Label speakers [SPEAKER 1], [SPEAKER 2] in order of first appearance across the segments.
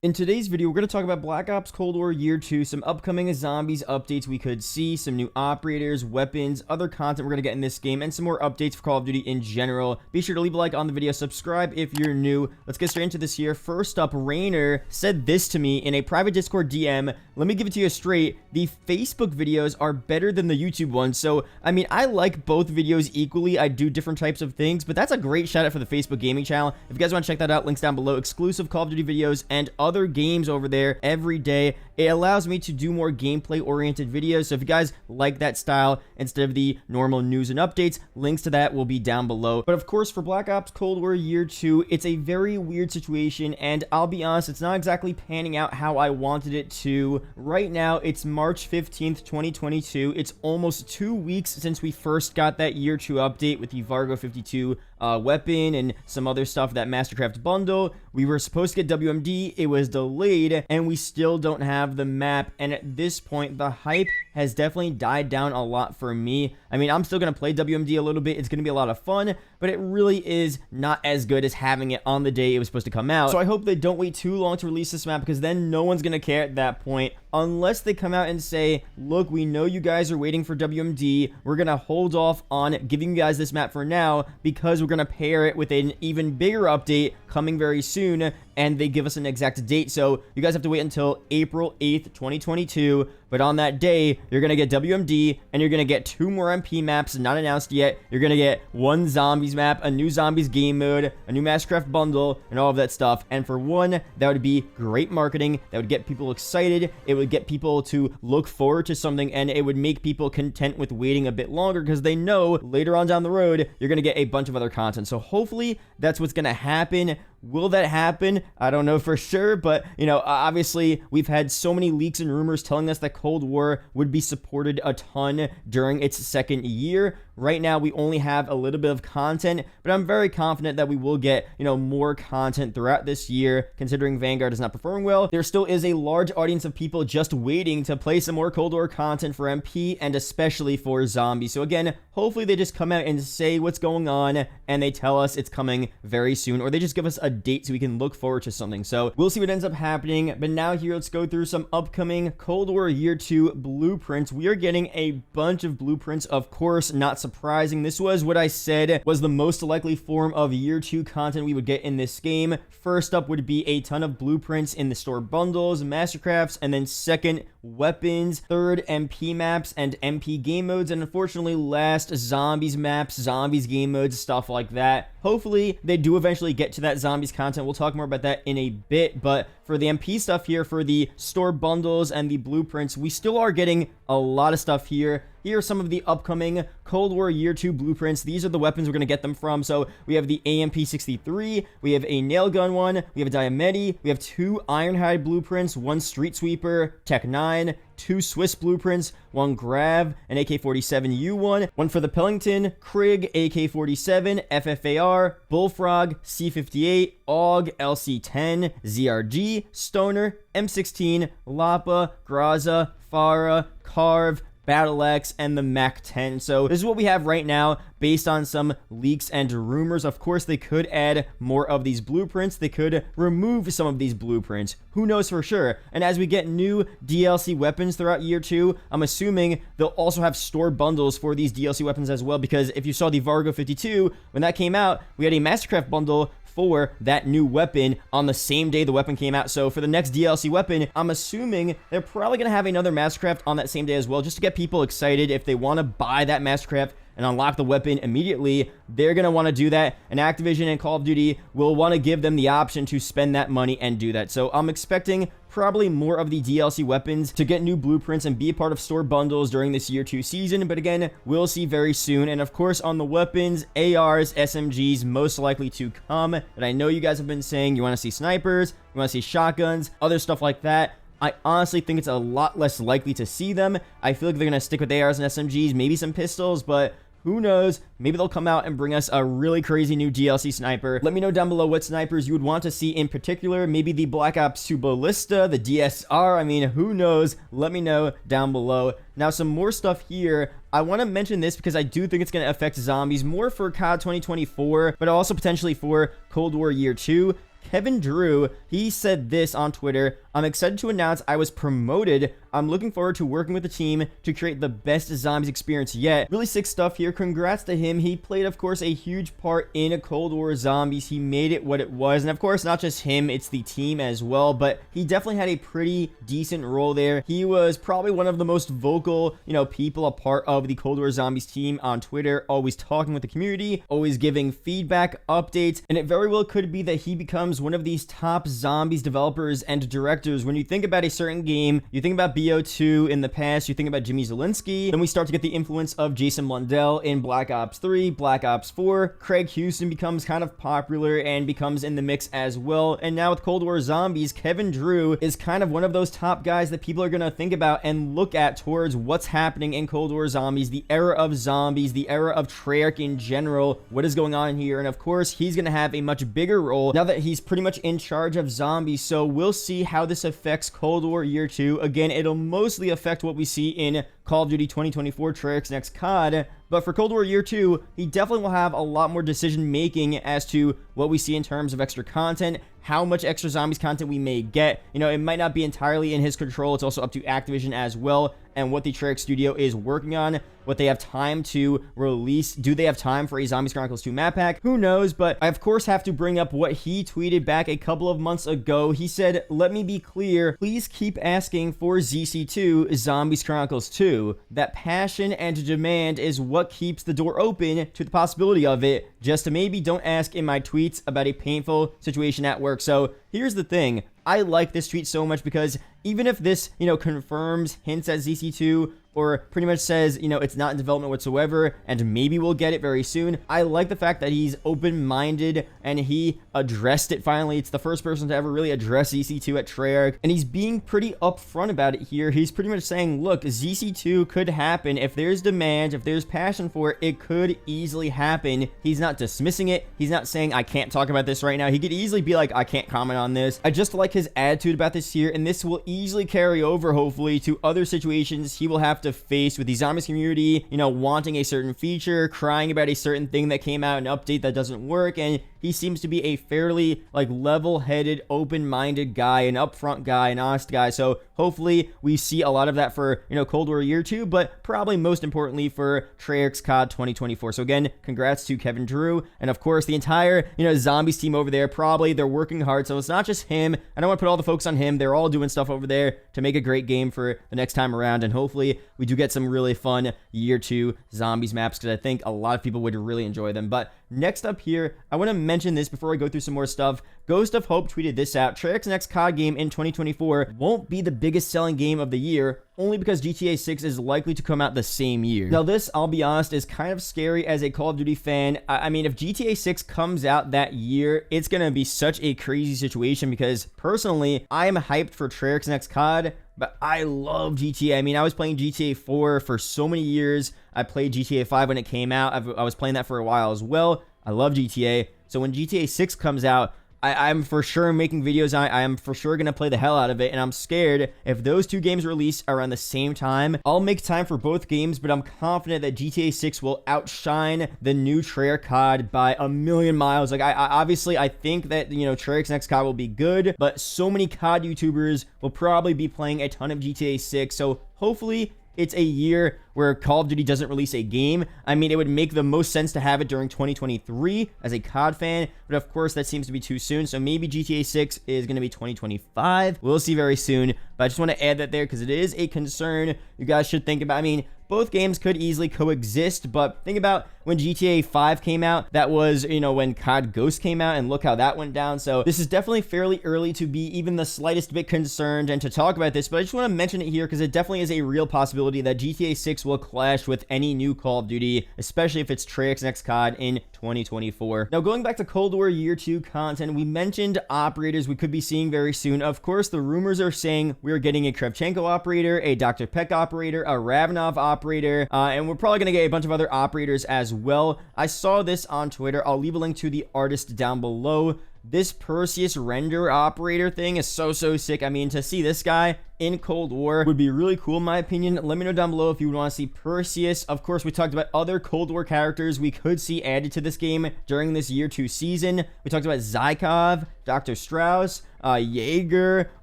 [SPEAKER 1] In today's video, we're going to talk about Black Ops Cold War Year 2, some upcoming zombies updates we could see, some new operators, weapons, other content we're going to get in this game, and some more updates for Call of Duty in general. Be sure to leave a like on the video, subscribe if you're new. Let's get straight into this here. First up, Rainer said this to me in a private Discord DM. Let me give it to you straight. The Facebook videos are better than the YouTube ones. So, I mean, I like both videos equally. I do different types of things, but that's a great shout out for the Facebook gaming channel. If you guys want to check that out, links down below. Exclusive Call of Duty videos and other games over there every day. It allows me to do more gameplay oriented videos. So if you guys like that style instead of the normal news and updates, links to that will be down below. But of course, for Black Ops Cold War Year 2, it's a very weird situation, and I'll be honest, it's not exactly panning out how I wanted it to. Right now, it's March 15th, 2022. It's almost 2 weeks since we first got that Year 2 update with the Vargo 52 weapon and some other stuff, that Mastercraft bundle. We were supposed to get WMD, it was delayed, and we still don't have the map. And at this point, the hype has definitely died down a lot for me. I mean, I'm still going to play WMD a little bit. It's going to be a lot of fun, but it really is not as good as having it on the day it was supposed to come out. So I hope they don't wait too long to release this map, because then no one's going to care at that point, unless they come out and say, look, we know you guys are waiting for WMD. We're going to hold off on giving you guys this map for now, because we're going to pair it with an even bigger update coming very soon, and they give us an exact date. So you guys have to wait until April 8th, 2022. But on that day, you're going to get WMD, and you're going to get 2 more MP maps not announced yet. You're going to get 1 zombies map, a new zombies game mode, a new Mastercraft bundle, and all of that stuff. And for one, that would be great marketing. That would get people excited. It would get people to look forward to something, and it would make people content with waiting a bit longer, because they know later on down the road, you're going to get a bunch of other content. So hopefully that's what's going to happen. Will that happen? I don't know for sure, but, you know, obviously we've had so many leaks and rumors telling us that Cold War would be supported a ton during its second year. Right now, we only have a little bit of content, but I'm very confident that we will get, you know, more content throughout this year. Considering Vanguard is not performing well, there still is a large audience of people just waiting to play some more Cold War content for MP, and especially for zombies. So again, hopefully they just come out and say what's going on, and they tell us it's coming very soon, or they just give us a date so we can look forward to something. So we'll see what ends up happening. But now here, let's go through some upcoming Cold War Year 2 blueprints. We are getting a bunch of blueprints, of course, not surprising. This was what I said was the most likely form of Year 2 content we would get in this game. First up would be a ton of blueprints in the store bundles, Mastercrafts, and then second, weapons, third, MP maps and MP game modes, and unfortunately last, zombies maps, zombies game modes, stuff like that. Hopefully they do eventually get to that zombies content. We'll talk more about that in a bit, but for the MP stuff here, for the store bundles and the blueprints, we still are getting a lot of stuff here. Here are some of the upcoming Cold War Year 2 blueprints. These are the weapons we're going to get them from. So we have the AMP-63, we have a nail gun one, we have a Diameti, we have 2 Ironhide blueprints, 1 Street Sweeper, Tech 9, 2 Swiss blueprints, 1 Grav, an AK-47U1, 1 for the Pellington, Krig, AK-47, FFAR, Bullfrog, C-58, AUG, LC-10, ZRG, Stoner, M16, Lapa, Graza, Farah, Carve, Battle X, and the MAC-10. So this is what we have right now based on some leaks and rumors. Of course, they could add more of these blueprints. They could remove some of these blueprints. Who knows for sure? And as we get new DLC weapons throughout Year 2, I'm assuming they'll also have store bundles for these DLC weapons as well, because if you saw the Vargo 52, when that came out, we had a Mastercraft bundle for that new weapon on the same day the weapon came out. So for the next DLC weapon, I'm assuming they're probably going to have another Mastercraft on that same day as well, just to get people excited. If they want to buy that Mastercraft and unlock the weapon immediately, they're going to want to do that, and Activision and Call of Duty will want to give them the option to spend that money and do that. So I'm expecting probably more of the DLC weapons to get new blueprints and be a part of store bundles during this Year 2 season, but again, we'll see very soon. And of course, on the weapons, ARs, SMGs, most likely to come. And I know you guys have been saying you want to see snipers, you want to see shotguns, other stuff like that. I honestly think it's a lot less likely to see them. I feel like they're going to stick with ARs and SMGs, maybe some pistols, but who knows? Maybe they'll come out and bring us a really crazy new DLC sniper. Let me know down below what snipers you would want to see in particular. Maybe the Black Ops 2 Ballista, the DSR. I mean, who knows? Let me know down below. Now, some more stuff here. I want to mention this because I do think it's going to affect zombies more for COD 2024, but also potentially for Cold War Year 2. Kevin Drew, he said this on Twitter: "I'm excited to announce I was promoted. I'm looking forward to working with the team to create the best zombies experience yet." Really sick stuff here. Congrats to him. He played, of course, a huge part in Cold War Zombies. He made it what it was. And of course, not just him, it's the team as well. But he definitely had a pretty decent role there. He was probably one of the most vocal, people a part of the Cold War Zombies team on Twitter, always talking with the community, always giving feedback, updates. And it very well could be that he becomes one of these top zombies developers and directors. When you think about a certain game, you think about BO2 in the past, you think about Jimmy Zielinski, then we start to get the influence of Jason Blundell in Black Ops 3, Black Ops 4. Craig Houston becomes kind of popular and becomes in the mix as well. And now with Cold War Zombies, Kevin Drew is kind of one of those top guys that people are going to think about and look at towards what's happening in Cold War Zombies, the era of zombies, the era of Treyarch in general, what is going on here. And of course, he's going to have a much bigger role now that he's pretty much in charge of zombies. So we'll see how this affects Cold War Year 2. Again, it'll mostly affect what we see in Call of Duty 2024 Treyarch's next COD, but for Cold War Year 2, he definitely will have a lot more decision making as to what we see in terms of extra content, how much extra zombies content we may get. It might not be entirely in his control. It's also up to Activision as well, and what the Treyarch studio is working on, what they have time to release. Do they have time for a Zombies Chronicles 2 map pack? Who knows? But I of course have to bring up what he tweeted back a couple of months ago. He said, "Let me be clear, please keep asking for ZC2 Zombies Chronicles 2. That passion and demand is what keeps the door open to the possibility of it. Just maybe don't ask in my tweets about a painful situation at work." So here's the thing. I like this tweet so much because even if this, confirms, hints at ZC2, or pretty much says, it's not in development whatsoever, and maybe we'll get it very soon, I like the fact that he's open-minded and he addressed it finally. It's the first person to ever really address ZC2 at Treyarch, and he's being pretty upfront about it here. He's pretty much saying, look, ZC2 could happen. If there's demand, if there's passion for it, it could easily happen. He's not dismissing it. He's not saying, I can't talk about this right now. He could easily be like, I can't comment on this. I just like his attitude about this here, and this will easily carry over, hopefully, to other situations he will have to face with the zombies community, wanting a certain feature, crying about a certain thing that came out, an update that doesn't work. And he seems to be a fairly level-headed, open-minded guy, an upfront guy, an honest guy. So hopefully we see a lot of that for Cold War Year 2, but probably most importantly for Treyarch's COD 2024. So again, congrats to Kevin Drew, and of course the entire zombies team over there. Probably they're working hard, so it's not just him. I don't want to put all the focus on him. They're all doing stuff over there to make a great game for the next time around, and hopefully we do get some really fun Year 2 zombies maps, because I think a lot of people would really enjoy them. But next up here, I want to mention this before I go through some more stuff. Ghost of Hope tweeted this out: Treyarch's next COD game in 2024 won't be the biggest selling game of the year, only because GTA 6 is likely to come out the same year. Now this, I'll be honest, is kind of scary as a Call of Duty fan. I mean, if GTA 6 comes out that year, it's gonna be such a crazy situation, because personally, I am hyped for Treyarch's next COD, but I love GTA. I mean, I was playing GTA 4 for so many years. I played GTA 5 when it came out. I was playing that for a while as well. I love GTA. So when GTA 6 comes out, I'm for sure making videos on it. I am for sure going to play the hell out of it, and I'm scared if those two games release around the same time, I'll make time for both games, but I'm confident that GTA 6 will outshine the new Treyarch COD by a million miles. I obviously, I think that, Treyarch's next COD will be good, but so many COD YouTubers will probably be playing a ton of GTA 6, so hopefully it's a year where Call of Duty doesn't release a game. I mean, it would make the most sense to have it during 2023 as a COD fan, but of course that seems to be too soon. So maybe GTA 6 is going to be 2025. We'll see very soon, but I just want to add that there because it is a concern you guys should think about. I mean, both games could easily coexist, but think about when GTA 5 came out. That was, when COD Ghost came out, and look how that went down. So this is definitely fairly early to be even the slightest bit concerned and to talk about this, but I just want to mention it here because it definitely is a real possibility that GTA 6 will clash with any new Call of Duty, especially if it's Treyarch's next COD in 2024. Now, going back to Cold War Year 2 content, we mentioned operators we could be seeing very soon. Of course, the rumors are saying we're getting a Kravchenko operator, a Dr. Peck operator, a Ravenov operator, and we're probably going to get a bunch of other operators as well. I saw this on Twitter. I'll leave a link to the artist down below. this Perseus render operator thing is so sick. I mean, to see this guy in Cold War would be really cool in my opinion. Let me know down below if you would want to see Perseus. Of course, we talked about other Cold War characters we could see added to this game during this year 2 season. We talked about Zykov, Dr. Strauss, Jaeger.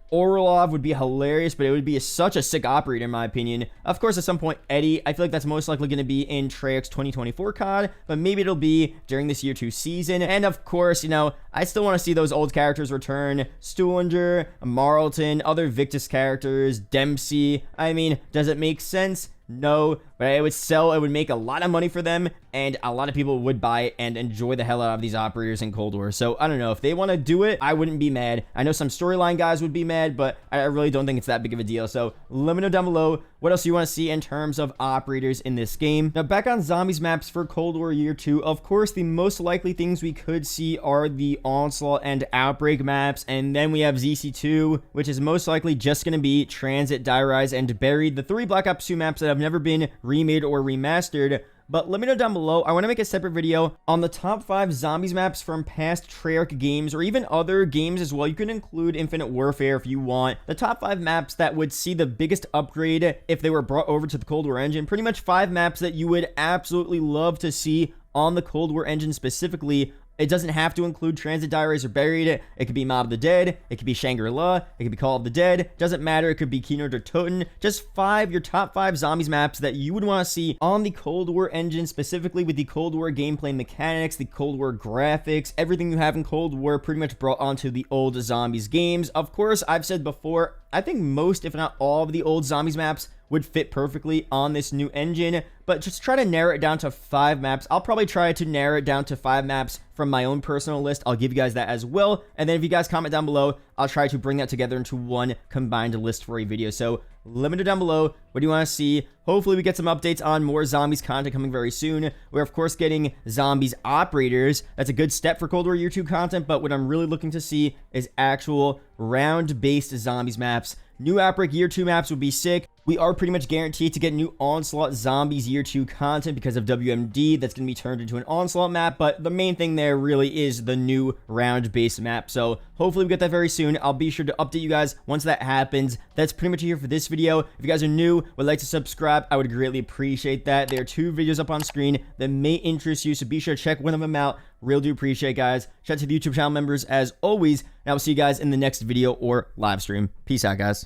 [SPEAKER 1] Orlov would be hilarious, but it would be such a sick operator in my opinion. Of course, at some point, Eddie. I feel like that's most likely going to be in Treyarch's 2024 COD, but maybe it'll be during this year 2 season. And of course, you know, I still want to see those old characters return. Stuhlinger, Marlton, other Victus characters, Dempsey. I mean, does it make sense? No, but it would make a lot of money for them, and a lot of people would buy it and enjoy the hell out of these operators in Cold War. So I don't know, if they want to do it, I wouldn't be mad. I know some storyline guys would be mad, but I really don't think it's that big of a deal. So let me know down below what else you want to see in terms of operators in this game. Now back on zombies maps for Cold War Year 2, of course the most likely things we could see are the Onslaught and Outbreak maps, and then we have ZC2, which is most likely just going to be Transit, Die Rise, and Buried, the 3 Black Ops 2 maps that have never been remade or remastered. But let me know down below. I want to make a separate video on the top 5 zombies maps from past Treyarch games, or even other games as well. You can include Infinite Warfare if you want. The top 5 maps that would see the biggest upgrade if they were brought over to the Cold War engine. Pretty much 5 maps that you would absolutely love to see on the Cold War engine specifically. It doesn't have to include Transit, Die Rise, or Buried. It could be Mob of the Dead. It could be Shangri-La. It could be Call of the Dead. Doesn't matter. It could be Keynote or Toten. Just your top 5 zombies maps that you would want to see on the Cold War engine, specifically with the Cold War gameplay mechanics, the Cold War graphics, everything you have in Cold War pretty much brought onto the old zombies games. Of course, I've said before, I think most, if not all, of the old zombies maps would fit perfectly on this new engine, but just try to narrow it down to 5 maps. I'll probably try to narrow it down to 5 maps from my own personal list. I'll give you guys that as well, and then if you guys comment down below, I'll try to bring that together into one combined list for a video. So let me know down below, what do you want to see? Hopefully we get some updates on more zombies content coming very soon. We're of course getting zombies operators. That's a good step for Cold War Year 2 content, but what I'm really looking to see is actual round-based zombies maps. New Outbreak Year 2 maps would be sick. We are pretty much guaranteed to get new Onslaught Zombies Year 2 content because of WMD. That's going to be turned into an Onslaught map, but the main thing there really is the new round-based map. So hopefully we get that very soon. I'll be sure to update you guys once that happens. That's pretty much it here for this video. If you guys are new, would like to subscribe, I would greatly appreciate that. There are 2 videos up on screen that may interest you, so be sure to check one of them out. Real do appreciate, guys. Shout out to the YouTube channel members as always, and I will see you guys in the next video or live stream. Peace out, guys.